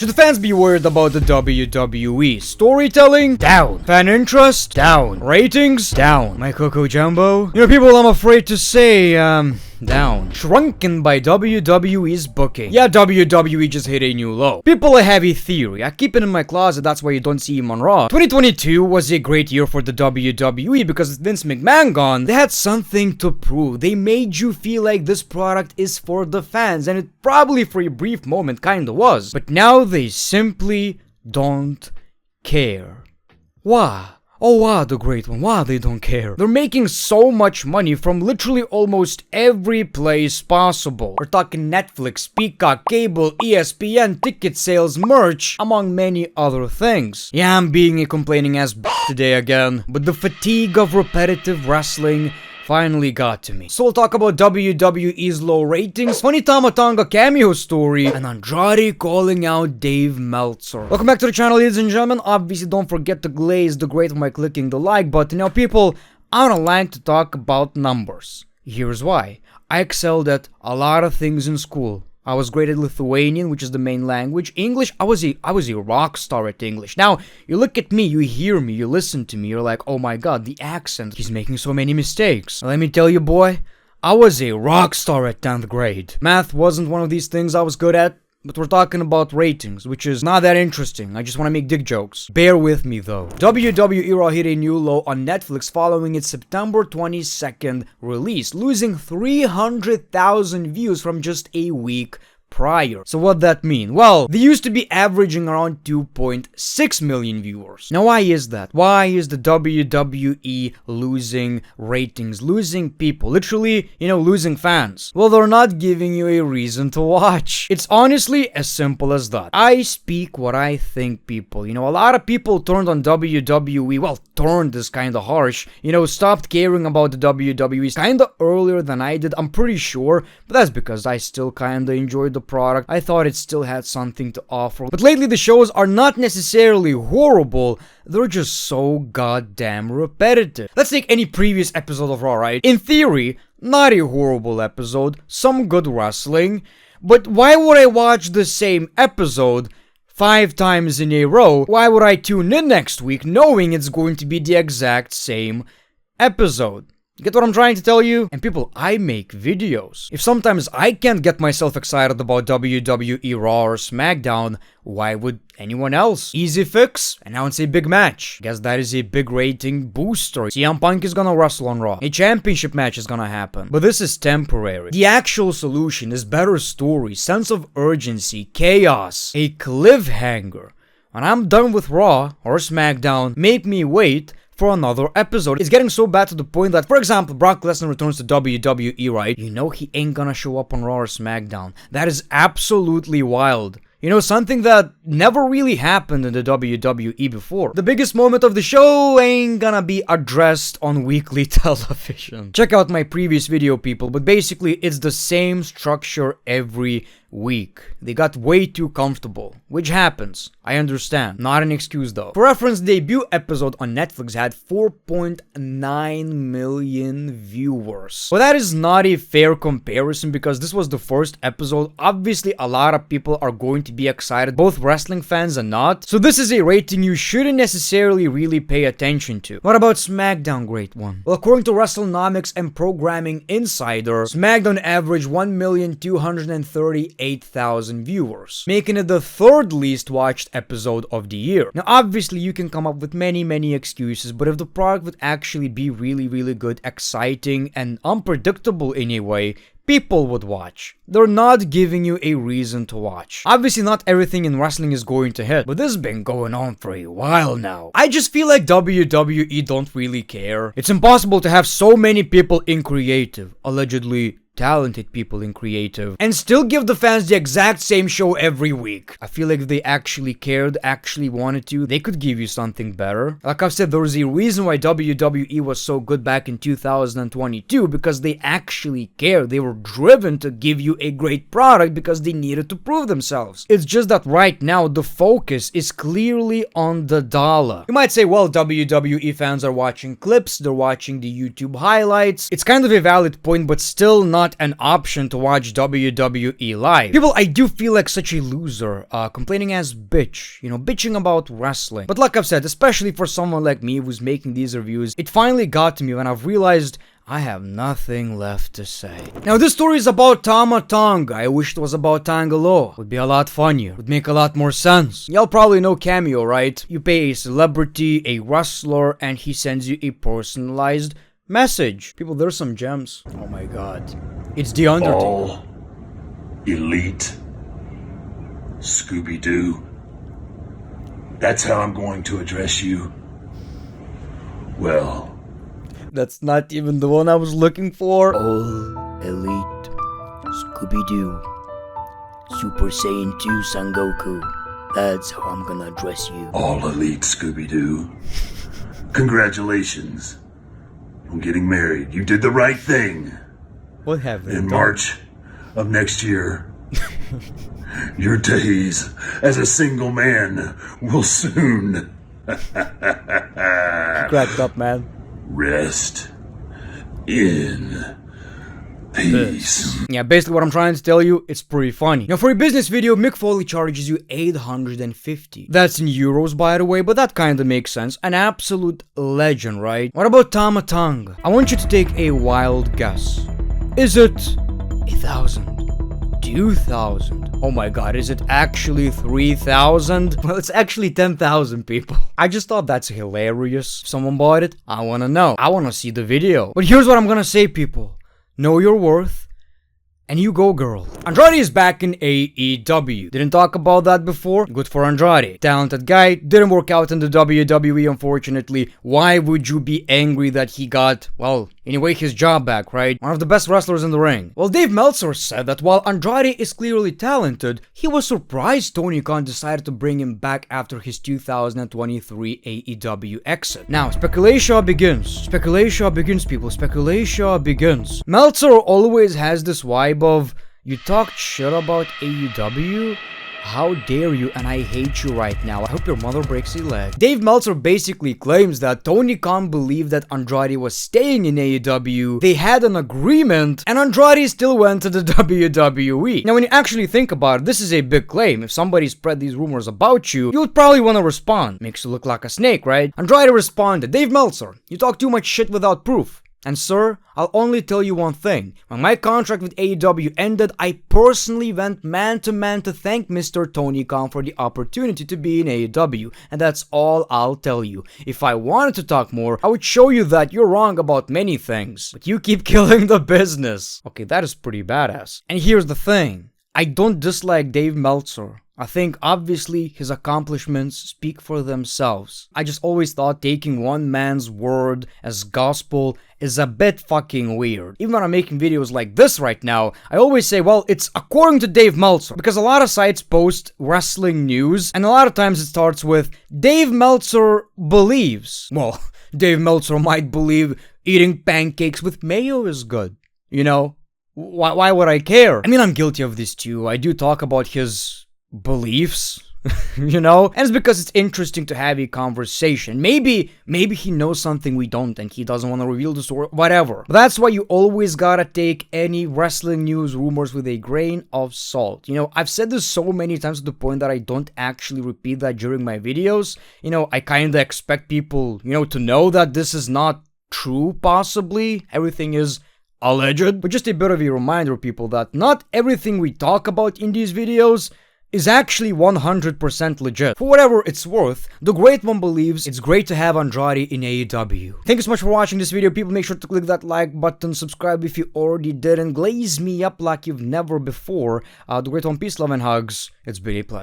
Should the fans be worried about the WWE? Storytelling? Down. Fan interest? Down. Ratings? Down. My Coco Jumbo? You know, people, I'm afraid to say, down. Shrunken by WWE's booking. Yeah, WWE just hit a new low. People have a theory. I keep it in my closet, that's why you don't see him on Raw. 2022 was a great year for the WWE because with Vince McMahon gone, they had something to prove. They made you feel like this product is for the fans, and it probably for a brief moment kinda was. But now they simply don't care. Why? Oh wow, the great one, wow, they don't care. They're making so much money from literally almost every place possible. We're talking Netflix, Peacock, cable, ESPN, ticket sales, merch, among many other things. Yeah, I'm being a complaining ass today again, but the fatigue of repetitive wrestling finally got to me. So we'll talk about WWE's low ratings, funny Tama Tonga cameo story, and Andrade calling out Dave Meltzer. Welcome back to the channel, ladies and gentlemen. Obviously, don't forget to glaze the great one by clicking the like button. Now, people, I don't like to talk about numbers. Here's why. I excelled at a lot of things in school. I was great at Lithuanian, which is the main language. English, I was a rock star at English. Now, you look at me, you hear me, you listen to me, you're like, oh my god, the accent, he's making so many mistakes. Let me tell you, boy, I was a rock star at 10th grade. Math wasn't one of these things I was good at, but we're talking about ratings, which is not that interesting. I just want to make dick jokes. Bear with me though. WWE Raw hit a new low on Netflix following its September 22nd release, losing 300,000 views from just a week prior. So what that mean? Well, they used to be averaging around 2.6 million viewers. Now why is that? Why is the WWE losing ratings, losing people, literally, you know, losing fans? Well, they're not giving you a reason to watch. It's honestly as simple as that. I speak what I think, people. You know, a lot of people turned on WWE, well, turned is kinda harsh, you know, stopped caring about the WWE kinda earlier than I did, I'm pretty sure, but that's because I still kinda enjoyed the product. I thought it still had something to offer. But lately the shows are not necessarily horrible, they're just so goddamn repetitive. Let's take any previous episode of Raw, right? In theory, not a horrible episode, some good wrestling, but why would I watch the same episode 5 times in a row? Why would I tune in next week knowing it's going to be the exact same episode? Get what I'm trying to tell you? And people, I make videos. If sometimes I can't get myself excited about WWE Raw or SmackDown, why would anyone else? Easy fix, announce a big match. Guess that is a big rating booster. CM Punk is gonna wrestle on Raw. A championship match is gonna happen. But this is temporary. The actual solution is better story, sense of urgency, chaos, a cliffhanger. When I'm done with Raw or SmackDown, make me wait for another episode. It's getting so bad to the point that, for example, Brock Lesnar returns to WWE, right? You know he ain't gonna show up on Raw or SmackDown. That is absolutely wild. You know, something that never really happened in the WWE before. The biggest moment of the show ain't gonna be addressed on weekly television. Check out my previous video, people, but basically it's the same structure every week. They got way too comfortable, which happens. I understand. Not an excuse though. For reference, the debut episode on Netflix had 4.9 million viewers. Well, that is not a fair comparison because this was the first episode. Obviously, a lot of people are going to be excited, both wrestling fans and not. So this is a rating you shouldn't necessarily really pay attention to. What about SmackDown, great one? Well, according to WrestleNomics and Programming Insider, SmackDown averaged 1,238,000 viewers, making it the 3rd least watched episode of the year. Now, obviously, you can come up with many excuses, but if the product would actually be really good, exciting, and unpredictable in a way, people would watch. They're not giving you a reason to watch. Obviously, not everything in wrestling is going to hit, but this has been going on for a while now. I just feel like WWE don't really care. It's impossible to have so many people in creative, allegedly talented people in creative, and still give the fans the exact same show every week. I feel like if they actually cared, actually wanted to, they could give you something better. Like I've said, there was a reason why WWE was so good back in 2022, because they actually cared. They were driven to give you a great product because they needed to prove themselves. It's just that right now, the focus is clearly on the dollar. You might say, well, WWE fans are watching clips, they're watching the YouTube highlights. It's kind of a valid point, but still not not an option to watch WWE live. People, I do feel like such a loser, complaining as bitch, you know, bitching about wrestling. But like I've said, especially for someone like me who's making these reviews, it finally got to me when I've realized I have nothing left to say. Now, this story is about Tama Tonga. I wish it was about Tangaloa. Would be a lot funnier. Would make a lot more sense. Y'all probably know Cameo, right? You pay a celebrity, a wrestler, and he sends you a personalized message. People, there's some gems. Oh my god. It's the Undertaker. All elite Scooby-Doo. That's how I'm going to address you. Well, that's not even the one I was looking for. All elite Scooby-Doo. Super Saiyan 2 Son Goku. That's how I'm gonna address you. all elite Scooby-Doo. Congratulations on getting married. You did the right thing. What have they In done? March of next year, your days as a single man will soon Cracked up, man. rest in peace. Yeah, basically what I'm trying to tell you, it's pretty funny. Now, for a business video, Mick Foley charges you 850. That's in euros, by the way, but that kinda makes sense. An absolute legend, right? What about Tama Tonga? I want you to take a wild guess. Is it 1,000? 2,000? Oh my god, is it actually 3,000? Well, it's actually 10,000, people. I just thought that's hilarious. If someone bought it, I wanna know. I wanna see the video. But here's what I'm gonna say, people. Know your worth, and you go, girl. Andrade is back in AEW. Didn't talk about that before. Good for Andrade. Talented guy. Didn't work out in the WWE, unfortunately. Why would you be angry that he got, well, anyway, his job back, right? One of the best wrestlers in the ring. Well, Dave Meltzer said that while Andrade is clearly talented, he was surprised Tony Khan decided to bring him back after his 2023 AEW exit. Now, speculation begins. Speculation begins, people. Speculation begins. Meltzer always has this vibe of, you talked shit about AEW? How dare you, and I hate you right now. I hope your mother breaks a leg. Dave Meltzer basically claims that Tony Khan believed that Andrade was staying in AEW, they had an agreement, and Andrade still went to the WWE. Now, when you actually think about it, this is a big claim. If somebody spread these rumors about you, you would probably want to respond. Makes you look like a snake, right? Andrade responded, Dave Meltzer, you talk too much shit without proof. And sir, I'll only tell you one thing. When my contract with AEW ended, I personally went man to thank Mr. Tony Khan for the opportunity to be in AEW. And that's all I'll tell you. If I wanted to talk more, I would show you that you're wrong about many things. But you keep killing the business. Okay, that is pretty badass. And here's the thing. I don't dislike Dave Meltzer. I think obviously his accomplishments speak for themselves. I just always thought taking one man's word as gospel is a bit fucking weird. Even when I'm making videos like this right now, I always say, well, it's according to Dave Meltzer. Because a lot of sites post wrestling news, and a lot of times it starts with, Dave Meltzer believes. Well, Dave Meltzer might believe eating pancakes with mayo is good. You know? Why would I care? I mean, I'm guilty of this too. I do talk about his beliefs, you know? And it's because it's interesting to have a conversation. Maybe he knows something we don't and he doesn't want to reveal this or whatever. But that's why you always gotta take any wrestling news rumors with a grain of salt. You know, I've said this so many times to the point that I don't actually repeat that during my videos. You know, I kinda expect people, you know, to know that this is not true, possibly. Everything is alleged. But just a bit of a reminder, people, that not everything we talk about in these videos is actually 100% legit. For whatever it's worth, The Great One believes it's great to have Andrade in AEW. Thank you so much for watching this video, people. Make sure to click that like button, subscribe if you already did, and glaze me up like you've never before. The Great One, peace, love, and hugs. It's been a pleasure.